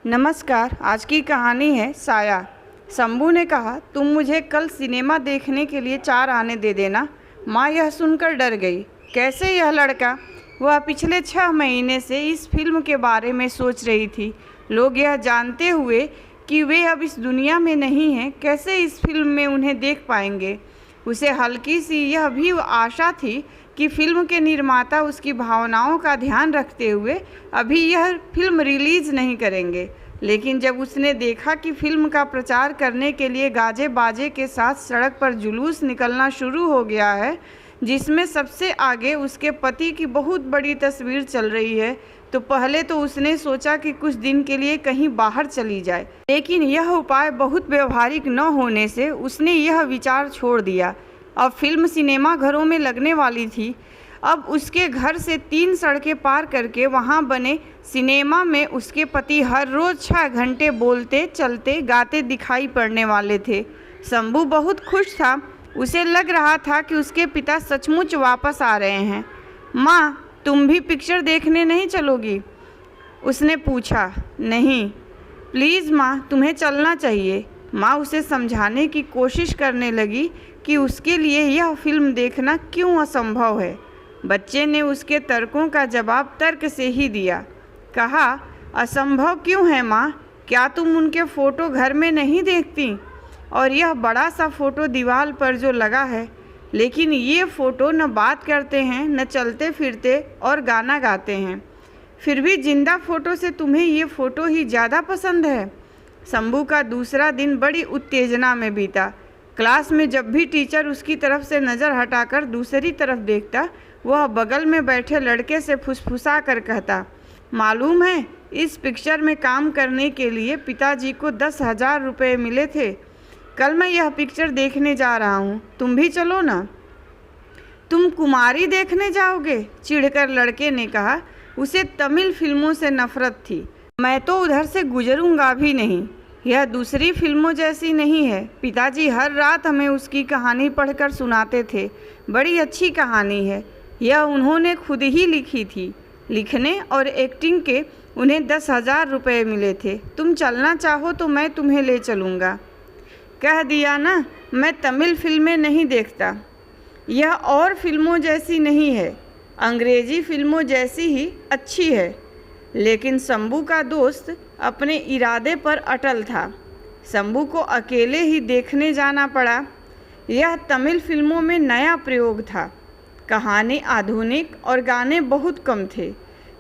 नमस्कार। आज की कहानी है साया। शंभू ने कहा, तुम मुझे कल सिनेमा देखने के लिए 4 आने दे देना। माँ यह सुनकर डर गई। कैसे यह लड़का? वह पिछले 6 महीने से इस फिल्म के बारे में सोच रही थी। लोग यह जानते हुए कि वे अब इस दुनिया में नहीं हैं, कैसे इस फिल्म में उन्हें देख पाएंगे। उसे हल्की सी यह भी आशा थी कि फिल्म के निर्माता उसकी भावनाओं का ध्यान रखते हुए अभी यह फिल्म रिलीज़ नहीं करेंगे। लेकिन जब उसने देखा कि फिल्म का प्रचार करने के लिए गाजे बाजे के साथ सड़क पर जुलूस निकलना शुरू हो गया है, जिसमें सबसे आगे उसके पति की बहुत बड़ी तस्वीर चल रही है, तो पहले तो उसने सोचा कि कुछ दिन के लिए कहीं बाहर चली जाए। लेकिन यह उपाय बहुत व्यवहारिक न होने से उसने यह विचार छोड़ दिया। अब फिल्म सिनेमा घरों में लगने वाली थी। अब उसके घर से 3 सड़कें पार करके वहां बने सिनेमा में उसके पति हर रोज़ 6 घंटे बोलते, चलते, गाते दिखाई पड़ने वाले थे। शंभू बहुत खुश था। उसे लग रहा था कि उसके पिता सचमुच वापस आ रहे हैं। माँ, तुम भी पिक्चर देखने नहीं चलोगी? उसने पूछा। नहीं, प्लीज़ माँ, तुम्हें चलना चाहिए। माँ उसे समझाने की कोशिश करने लगी कि उसके लिए यह फिल्म देखना क्यों असंभव है। बच्चे ने उसके तर्कों का जवाब तर्क से ही दिया। कहा, असंभव क्यों है माँ? क्या तुम उनके फ़ोटो घर में नहीं देखती? और यह बड़ा सा फ़ोटो दीवार पर जो लगा है, लेकिन ये फ़ोटो न बात करते हैं, न चलते फिरते और गाना गाते हैं। फिर भी जिंदा फ़ोटो से तुम्हें ये फ़ोटो ही ज़्यादा पसंद है। शंभू का दूसरा दिन बड़ी उत्तेजना में बीता। क्लास में जब भी टीचर उसकी तरफ से नज़र हटाकर दूसरी तरफ देखता, वह बगल में बैठे लड़के से फुसफुसा कर कहता, मालूम है, इस पिक्चर में काम करने के लिए पिताजी को 10,000 रुपये मिले थे। कल मैं यह पिक्चर देखने जा रहा हूँ, तुम भी चलो ना। तुम कुमारी देखने जाओगे? चिढ़कर लड़के ने कहा। उसे तमिल फिल्मों से नफरत थी। मैं तो उधर से गुजरूंगा भी नहीं। यह दूसरी फिल्मों जैसी नहीं है। पिताजी हर रात हमें उसकी कहानी पढ़कर सुनाते थे। बड़ी अच्छी कहानी है। यह उन्होंने खुद ही लिखी थी। लिखने और एक्टिंग के उन्हें 10,000 रुपये मिले थे। तुम चलना चाहो तो मैं तुम्हें ले चलूँगा। कह दिया ना, मैं तमिल फिल्में नहीं देखता। यह और फिल्मों जैसी नहीं है, अंग्रेजी फिल्मों जैसी ही अच्छी है। लेकिन शंभू का दोस्त अपने इरादे पर अटल था। शंभू को अकेले ही देखने जाना पड़ा। यह तमिल फिल्मों में नया प्रयोग था। कहानी आधुनिक और गाने बहुत कम थे।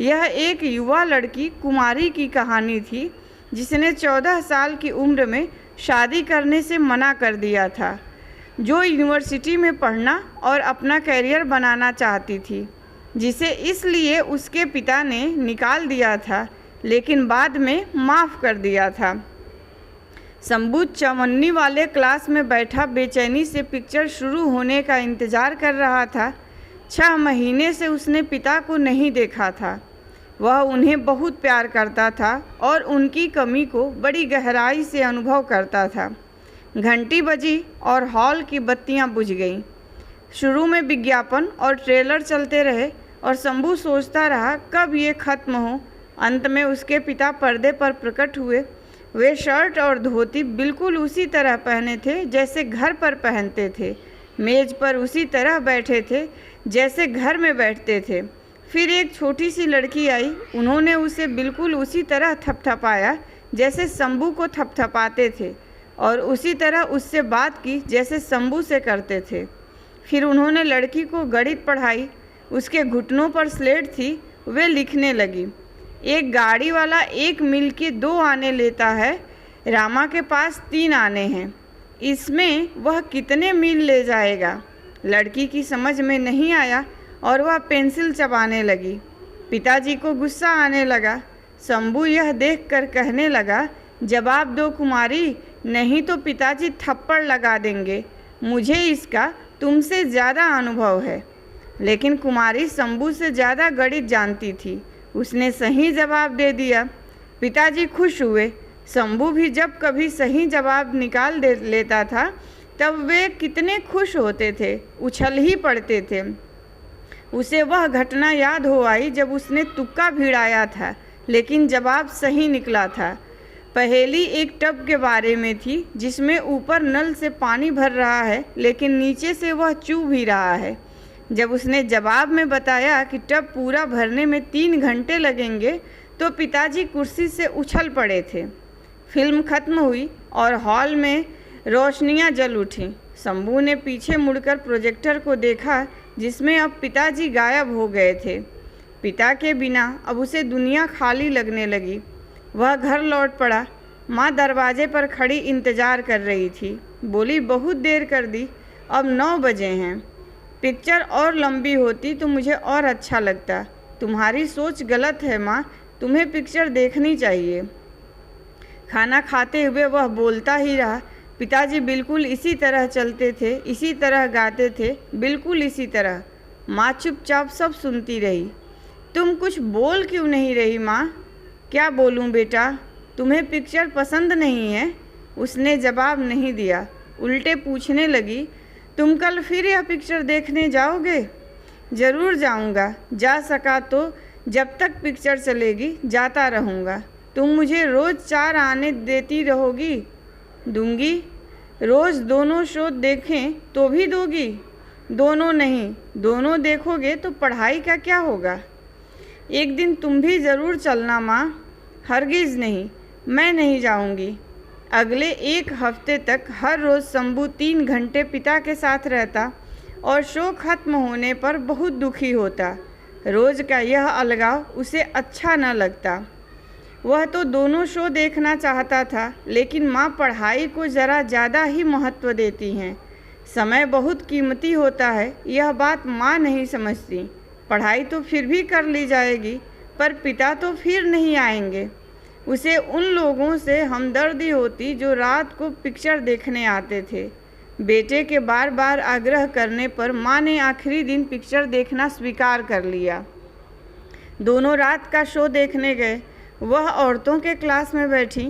यह एक युवा लड़की कुमारी की कहानी थी, जिसने 14 साल की उम्र में शादी करने से मना कर दिया था, जो यूनिवर्सिटी में पढ़ना और अपना करियर बनाना चाहती थी, जिसे इसलिए उसके पिता ने निकाल दिया था, लेकिन बाद में माफ़ कर दिया था। शंभू चवन्नी वाले क्लास में बैठा बेचैनी से पिक्चर शुरू होने का इंतज़ार कर रहा था। 6 महीने से उसने पिता को नहीं देखा था। वह उन्हें बहुत प्यार करता था और उनकी कमी को बड़ी गहराई से अनुभव करता था। घंटी बजी और हॉल की बत्तियां बुझ गईं। शुरू में विज्ञापन और ट्रेलर चलते रहे और शंभू सोचता रहा कब ये ख़त्म हो। अंत में उसके पिता पर्दे पर प्रकट हुए। वे शर्ट और धोती बिल्कुल उसी तरह पहने थे जैसे घर पर पहनते थे। मेज़ पर उसी तरह बैठे थे जैसे घर में बैठते थे। फिर एक छोटी सी लड़की आई। उन्होंने उसे बिल्कुल उसी तरह थपथपाया जैसे शंभू को थपथपाते थे, और उसी तरह उससे बात की जैसे शंभू से करते थे। फिर उन्होंने लड़की को गणित पढ़ाई। उसके घुटनों पर स्लेट थी। वे लिखने लगी, एक गाड़ी वाला 1 मील के 2 आने लेता है, रामा के पास 3 आने हैं, इसमें वह कितने मील ले जाएगा? लड़की की समझ में नहीं आया और वह पेंसिल चबाने लगी। पिताजी को गुस्सा आने लगा। शंभू यह देखकर कहने लगा, जवाब दो कुमारी, नहीं तो पिताजी थप्पड़ लगा देंगे। मुझे इसका तुमसे ज़्यादा अनुभव है। लेकिन कुमारी शंभू से ज़्यादा गणित जानती थी। उसने सही जवाब दे दिया। पिताजी खुश हुए। शंभू भी जब कभी सही जवाब निकाल दे लेता था तब वे कितने खुश होते थे, उछल ही पड़ते थे। उसे वह घटना याद हो आई जब उसने तुक्का भिड़ाया था, लेकिन जवाब सही निकला था। पहेली एक टब के बारे में थी जिसमें ऊपर नल से पानी भर रहा है लेकिन नीचे से वह चूह भी रहा है। जब उसने जवाब में बताया कि टब पूरा भरने में 3 घंटे लगेंगे तो पिताजी कुर्सी से उछल पड़े थे। फिल्म खत्म हुई और हॉल में रोशनियां जल उठीं। शंभू ने पीछे मुड़कर प्रोजेक्टर को देखा जिसमें अब पिताजी गायब हो गए थे। पिता के बिना अब उसे दुनिया खाली लगने लगी। वह घर लौट पड़ा। माँ दरवाजे पर खड़ी इंतज़ार कर रही थी। बोली, बहुत देर कर दी, अब 9 बजे हैं। पिक्चर और लंबी होती तो मुझे और अच्छा लगता। तुम्हारी सोच गलत है माँ, तुम्हें पिक्चर देखनी चाहिए। खाना खाते हुए वह बोलता ही रहा। पिताजी बिल्कुल इसी तरह चलते थे, इसी तरह गाते थे, बिल्कुल इसी तरह। माँ चुपचाप सब सुनती रही। तुम कुछ बोल क्यों नहीं रही माँ? क्या बोलूँ बेटा, तुम्हें पिक्चर पसंद नहीं है? उसने जवाब नहीं दिया, उल्टे पूछने लगी, तुम कल फिर यह पिक्चर देखने जाओगे? ज़रूर जाऊँगा, जा सका तो जब तक पिक्चर चलेगी जाता रहूँगा। तुम मुझे रोज़ 4 आने देती रहोगी? दूंगी। रोज़ दोनों शो देखें तो भी दोगी? दोनों नहीं, दोनों देखोगे तो पढ़ाई का क्या होगा? एक दिन तुम भी ज़रूर चलना माँ। हरगिज़ नहीं, मैं नहीं जाऊंगी। अगले 1 हफ्ते तक हर रोज़ शंभू 3 घंटे पिता के साथ रहता और शो खत्म होने पर बहुत दुखी होता। रोज़ का यह अलगाव उसे अच्छा न लगता। वह तो दोनों शो देखना चाहता था, लेकिन माँ पढ़ाई को ज़रा ज़्यादा ही महत्व देती हैं। समय बहुत कीमती होता है, यह बात माँ नहीं समझती। पढ़ाई तो फिर भी कर ली जाएगी, पर पिता तो फिर नहीं आएंगे। उसे उन लोगों से हमदर्दी होती जो रात को पिक्चर देखने आते थे। बेटे के बार बार आग्रह करने पर माँ ने आखिरी दिन पिक्चर देखना स्वीकार कर लिया। दोनों रात का शो देखने गए। वह औरतों के क्लास में बैठी।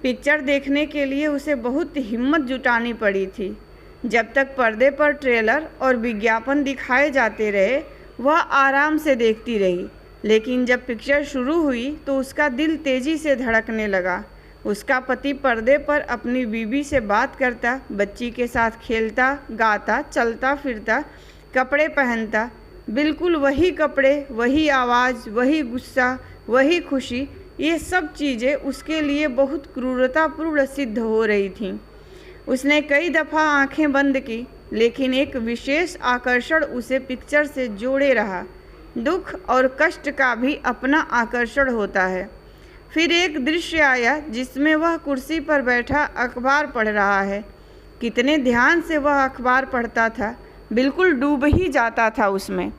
पिक्चर देखने के लिए उसे बहुत हिम्मत जुटानी पड़ी थी। जब तक पर्दे पर ट्रेलर और विज्ञापन दिखाए जाते रहे वह आराम से देखती रही, लेकिन जब पिक्चर शुरू हुई तो उसका दिल तेज़ी से धड़कने लगा। उसका पति पर्दे पर अपनी बीवी से बात करता, बच्ची के साथ खेलता, गाता, चलता फिरता, कपड़े पहनता, बिल्कुल वही कपड़े, वही आवाज़, वही गुस्सा, वही खुशी। ये सब चीज़ें उसके लिए बहुत क्रूरतापूर्ण सिद्ध हो रही थीं। उसने कई दफ़ा आंखें बंद की, लेकिन एक विशेष आकर्षण उसे पिक्चर से जोड़े रहा। दुख और कष्ट का भी अपना आकर्षण होता है। फिर एक दृश्य आया जिसमें वह कुर्सी पर बैठा अखबार पढ़ रहा है। कितने ध्यान से वह अखबार पढ़ता था, बिल्कुल डूब ही जाता था उसमें।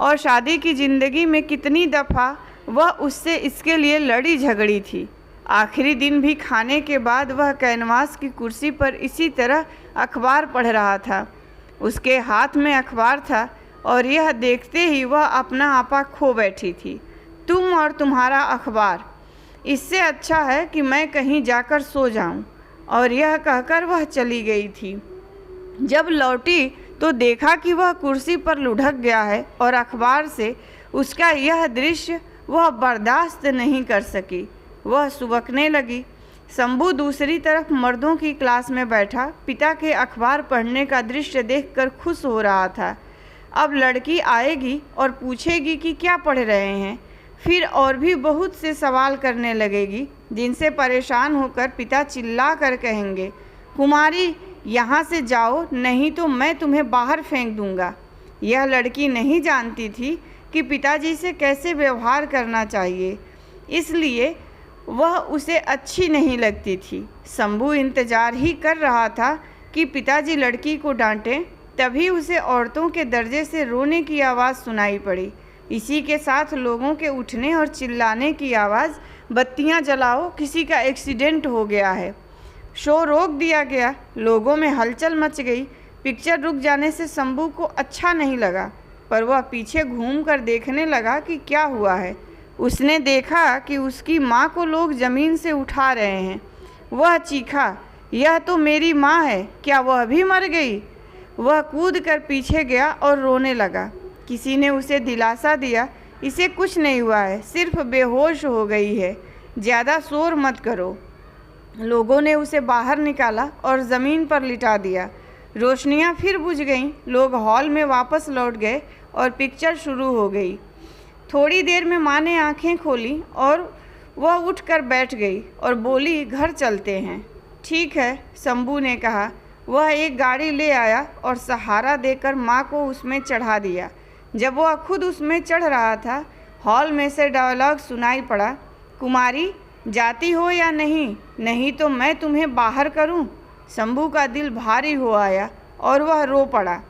और शादी की ज़िंदगी में कितनी दफ़ा वह उससे इसके लिए लड़ी झगड़ी थी। आखिरी दिन भी खाने के बाद वह कैनवास की कुर्सी पर इसी तरह अखबार पढ़ रहा था। उसके हाथ में अखबार था और यह देखते ही वह अपना आपा खो बैठी थी। तुम और तुम्हारा अखबार, इससे अच्छा है कि मैं कहीं जाकर सो जाऊं। और यह कहकर वह चली गई थी। जब लौटी तो देखा कि वह कुर्सी पर लुढ़क गया है और अखबार से उसका यह दृश्य वह बर्दाश्त नहीं कर सकी। वह सुबकने लगी। शंभू दूसरी तरफ मर्दों की क्लास में बैठा पिता के अखबार पढ़ने का दृश्य देखकर खुश हो रहा था। अब लड़की आएगी और पूछेगी कि क्या पढ़ रहे हैं। फिर और भी बहुत से सवाल करने लगेगी जिनसे परेशान होकर पिता चिल्ला कर कहेंगे, कुमारी यहाँ से जाओ, नहीं तो मैं तुम्हें बाहर फेंक दूंगा। यह लड़की नहीं जानती थी कि पिताजी से कैसे व्यवहार करना चाहिए, इसलिए वह उसे अच्छी नहीं लगती थी। शंभू इंतज़ार ही कर रहा था कि पिताजी लड़की को डांटें। तभी उसे औरतों के दर्जे से रोने की आवाज़ सुनाई पड़ी। इसी के साथ लोगों के उठने और चिल्लाने की आवाज़, बत्तियां जलाओ, किसी का एक्सीडेंट हो गया है। शो रोक दिया गया। लोगों में हलचल मच गई। पिक्चर रुक जाने से शंभू को अच्छा नहीं लगा, पर वह पीछे घूमकर देखने लगा कि क्या हुआ है। उसने देखा कि उसकी माँ को लोग ज़मीन से उठा रहे हैं। वह चीखा, यह तो मेरी माँ है, क्या वह भी मर गई? वह कूद कर पीछे गया और रोने लगा। किसी ने उसे दिलासा दिया, इसे कुछ नहीं हुआ है, सिर्फ बेहोश हो गई है, ज़्यादा शोर मत करो। लोगों ने उसे बाहर निकाला और ज़मीन पर लिटा दिया। रोशनियां फिर बुझ गईं। लोग हॉल में वापस लौट गए और पिक्चर शुरू हो गई। थोड़ी देर में माँ ने आंखें खोली और वह उठकर बैठ गई और बोली, घर चलते हैं। ठीक है, शंभू ने कहा। वह एक गाड़ी ले आया और सहारा देकर माँ को उसमें चढ़ा दिया। जब वह खुद उसमें चढ़ रहा था, हॉल में से डायलॉग सुनाई पड़ा, कुमारी जाती हो या नहीं? नहीं तो मैं तुम्हें बाहर करूं। शंभू का दिल भारी हो आया और वह रो पड़ा।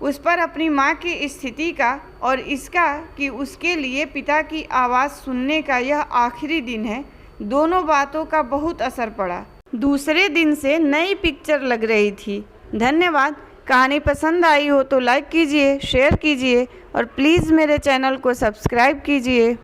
उस पर अपनी माँ की स्थिति का और इसका कि उसके लिए पिता की आवाज़ सुनने का यह आखिरी दिन है, दोनों बातों का बहुत असर पड़ा। दूसरे दिन से नई पिक्चर लग रही थी। धन्यवाद। कहानी पसंद आई हो तो लाइक कीजिए, शेयर कीजिए और प्लीज़ मेरे चैनल को सब्सक्राइब कीजिए।